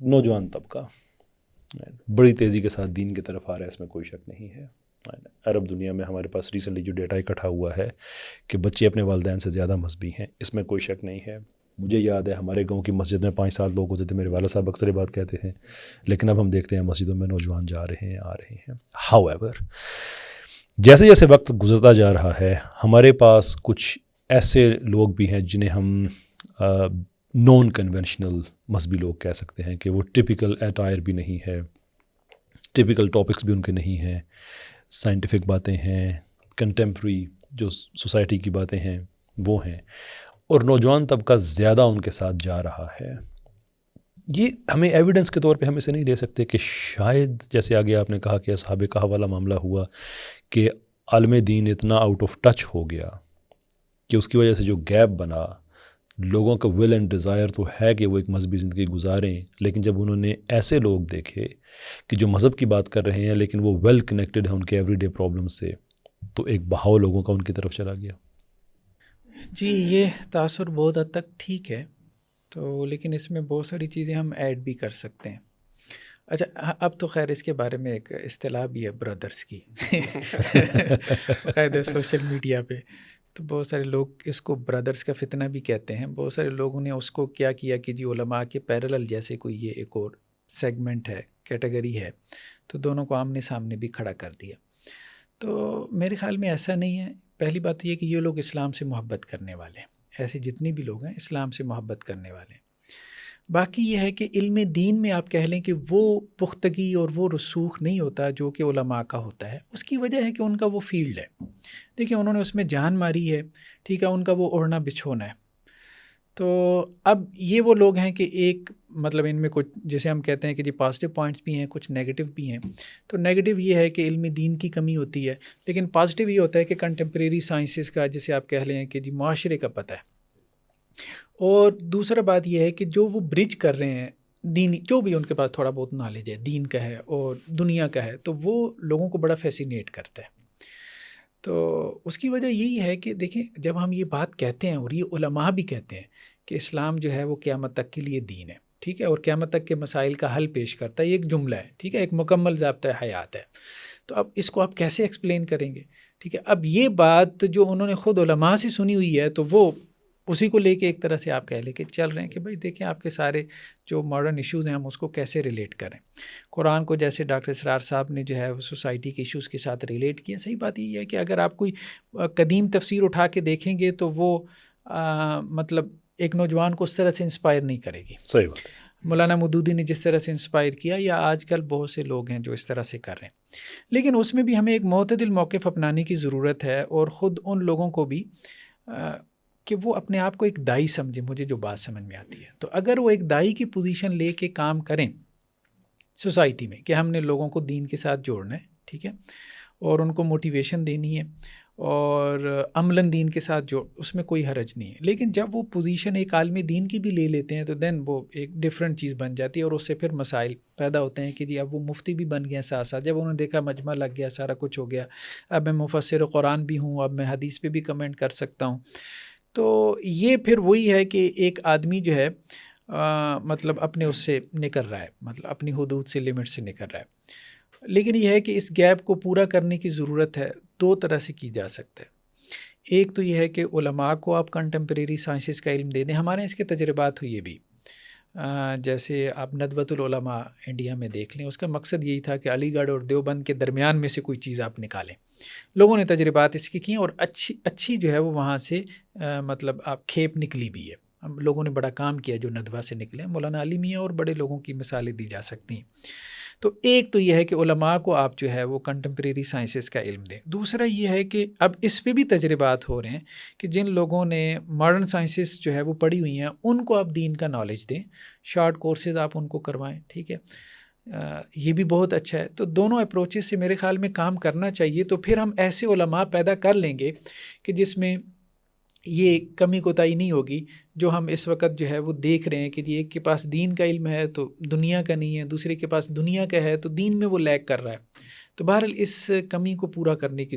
نوجوان طبقہ بڑی تیزی کے ساتھ دین کی طرف آ رہا ہے، اس میں کوئی شک نہیں ہے. عرب دنیا میں ہمارے پاس ریسنٹلی جو ڈیٹا اکٹھا ہوا ہے کہ بچے اپنے والدین سے زیادہ مذہبی ہیں، اس میں کوئی شک نہیں ہے. مجھے یاد ہے ہمارے گاؤں کی مسجد میں 5-7 لوگ ہوتے تھے، میرے والد صاحب اکثر یہ بات کہتے ہیں، لیکن اب ہم دیکھتے ہیں مسجدوں میں نوجوان جا رہے ہیں، آ رہے ہیں. ہاؤ ایور، جیسے جیسے وقت گزرتا جا رہا ہے ہمارے پاس کچھ ایسے لوگ بھی ہیں جنہیں ہم نان کنونشنل مذہبی لوگ کہہ سکتے ہیں، کہ وہ ٹپیکل اٹائر بھی نہیں ہے، ٹپیکل ٹاپکس بھی ان کے نہیں ہیں، سائنٹیفک باتیں ہیں، کنٹمپری جو سوسائٹی کی باتیں ہیں وہ ہیں، اور نوجوان طبقہ زیادہ ان کے ساتھ جا رہا ہے. یہ ہمیں ایویڈنس کے طور پہ ہم اسے نہیں لے سکتے کہ شاید جیسے آگے آپ نے کہا کہ اصحاب کہف والا معاملہ ہوا کہ عالم دین اتنا آؤٹ آف ٹچ ہو گیا کہ اس کی وجہ سے جو گیپ بنا، لوگوں کا ول اینڈ ڈیزائر تو ہے کہ وہ ایک مذہبی زندگی گزاریں، لیکن جب انہوں نے ایسے لوگ دیکھے کہ جو مذہب کی بات کر رہے ہیں لیکن وہ ویل کنیکٹڈ ہیں ان کے ایوری ڈے پرابلم سے، تو ایک بہاؤ لوگوں کا ان کی طرف چلا گیا. جی یہ تاثر بہت حد تک ٹھیک ہے، تو لیکن اس میں بہت ساری چیزیں ہم ایڈ بھی کر سکتے ہیں. اچھا اب تو خیر اس کے بارے میں ایک اصطلاح بھی ہے برادرز کی باقاعدہ سوشل میڈیا پہ، تو بہت سارے لوگ اس کو برادرز کا فتنہ بھی کہتے ہیں. بہت سارے لوگوں نے اس کو کیا کہ جی علماء کے پیرلل جیسے کوئی یہ ایک اور سیگمنٹ ہے، کیٹیگری ہے، تو دونوں کو آمنے سامنے بھی کھڑا کر دیا. تو میرے خیال میں ایسا نہیں ہے. پہلی بات تو یہ کہ یہ لوگ اسلام سے محبت کرنے والے ہیں، ایسے جتنے بھی لوگ ہیں اسلام سے محبت کرنے والے ہیں. باقی یہ ہے کہ علم دین میں آپ کہہ لیں کہ وہ پختگی اور وہ رسوخ نہیں ہوتا جو کہ علماء کا ہوتا ہے. اس کی وجہ ہے کہ ان کا وہ فیلڈ ہے، دیکھیں انہوں نے اس میں جان ماری ہے، ٹھیک ہے، ان کا وہ اوڑھنا بچھونا ہے. تو اب یہ وہ لوگ ہیں کہ ایک مطلب ان میں کچھ جیسے ہم کہتے ہیں کہ جی پازیٹیو پوائنٹس بھی ہیں، کچھ نیگیٹو بھی ہیں. تو نیگیٹو یہ ہے کہ علم دین کی کمی ہوتی ہے، لیکن پازیٹیو یہ ہوتا ہے کہ کنٹمپریری سائنسز کا جسے آپ کہہ لیں کہ جی معاشرے کا پتہ ہے. اور دوسرا بات یہ ہے کہ جو وہ برج کر رہے ہیں دینی، جو بھی ان کے پاس تھوڑا بہت نالج ہے دین کا ہے اور دنیا کا ہے، تو وہ لوگوں کو بڑا فیسینیٹ کرتا ہے. تو اس کی وجہ یہی ہے کہ دیکھیں جب ہم یہ بات کہتے ہیں اور یہ علماء بھی کہتے ہیں کہ اسلام جو ہے وہ قیامت تک کے لیے دین ہے، ٹھیک ہے، اور قیامت تک کے مسائل کا حل پیش کرتا ہے، یہ ایک جملہ ہے، ٹھیک ہے، ایک مکمل ضابطۂ حیات ہے. تو اب اس کو آپ کیسے ایکسپلین کریں گے؟ ٹھیک ہے، اب یہ بات جو انہوں نے خود علماء سے سنی ہوئی ہے تو وہ اسی کو لے کے ایک طرح سے آپ کہہ لیں کہ چل رہے ہیں کہ بھائی دیکھیں آپ کے سارے جو ماڈرن ایشوز ہیں ہم اس کو کیسے ریلیٹ کریں. قرآن کو جیسے ڈاکٹر اسرار صاحب نے جو ہے سوسائٹی کے ایشوز کے ساتھ ریلیٹ کیا. صحیح بات یہ ہے کہ اگر آپ کوئی قدیم تفسیر اٹھا کے دیکھیں گے تو وہ مطلب ایک نوجوان کو اس طرح سے انسپائر نہیں کرے گی. صحیح بات. مولانا مودودی نے جس طرح سے انسپائر کیا، یا آج کل بہت سے لوگ ہیں جو اس طرح سے کر رہے ہیں، لیکن اس میں بھی ہمیں ایک معتدل موقف اپنانے کی ضرورت ہے، اور خود ان لوگوں کو بھی کہ وہ اپنے آپ کو ایک دائی سمجھیں. مجھے جو بات سمجھ میں آتی ہے، تو اگر وہ ایک دائی کی پوزیشن لے کے کام کریں سوسائٹی میں کہ ہم نے لوگوں کو دین کے ساتھ جوڑنا ہے، ٹھیک ہے، اور ان کو موٹیویشن دینی ہے اور عملاً دین کے ساتھ جو اس میں کوئی حرج نہیں ہے. لیکن جب وہ پوزیشن ایک عالم دین کی بھی لے لیتے ہیں تو دین وہ ایک ڈیفرنٹ چیز بن جاتی ہے، اور اس سے پھر مسائل پیدا ہوتے ہیں کہ جی اب وہ مفتی بھی بن گئے ساتھ ساتھ. جب انہوں نے دیکھا مجمع لگ گیا، سارا کچھ ہو گیا، اب میں مفسر قرآن بھی ہوں، اب میں حدیث پہ بھی کمنٹ کر سکتا ہوں. تو یہ پھر وہی ہے کہ ایک آدمی جو ہے مطلب اپنے اس سے نکل رہا ہے، مطلب اپنی حدود سے لمٹ سے نکل رہا ہے. لیکن یہ ہے کہ اس گیپ کو پورا کرنے کی ضرورت ہے. دو طرح سے کی جا سکتا ہے. ایک تو یہ ہے کہ علماء کو آپ کنٹمپریری سائنسز کا علم دے دیں. ہمارے اس کے تجربات ہوئی بھی، جیسے آپ ندوۃ العلماء انڈیا میں دیکھ لیں، اس کا مقصد یہی تھا کہ علی گڑھ اور دیوبند کے درمیان میں سے کوئی چیز آپ نکالیں. لوگوں نے تجربات اس کی اور اچھی جو ہے وہ وہاں سے مطلب آپ کھیپ نکلی بھی ہے. ہم لوگوں نے بڑا کام کیا جو ندوہ سے نکلے. مولانا علی میاں اور بڑے لوگوں کی مثالیں دی جا سکتی ہیں. تو ایک تو یہ ہے کہ علماء کو آپ جو ہے وہ کنٹمپریری سائنسز کا علم دیں. دوسرا یہ ہے کہ اب اس پہ بھی تجربات ہو رہے ہیں کہ جن لوگوں نے ماڈرن سائنسز جو ہے وہ پڑھی ہوئی ہیں ان کو آپ دین کا نالج دیں، شارٹ کورسز آپ ان کو کروائیں. ٹھیک ہے، یہ بھی بہت اچھا ہے. تو دونوں اپروچز سے میرے خیال میں کام کرنا چاہیے. تو پھر ہم ایسے علماء پیدا کر لیں گے کہ جس میں یہ کمی کوتاہی نہیں ہوگی جو ہم اس وقت جو ہے وہ دیکھ رہے ہیں کہ جی ایک کے پاس دین کا علم ہے تو دنیا کا نہیں ہے، دوسرے کے پاس دنیا کا ہے تو دین میں وہ لیگ کر رہا ہے. تو بہرحال اس کمی کو پورا کرنے کی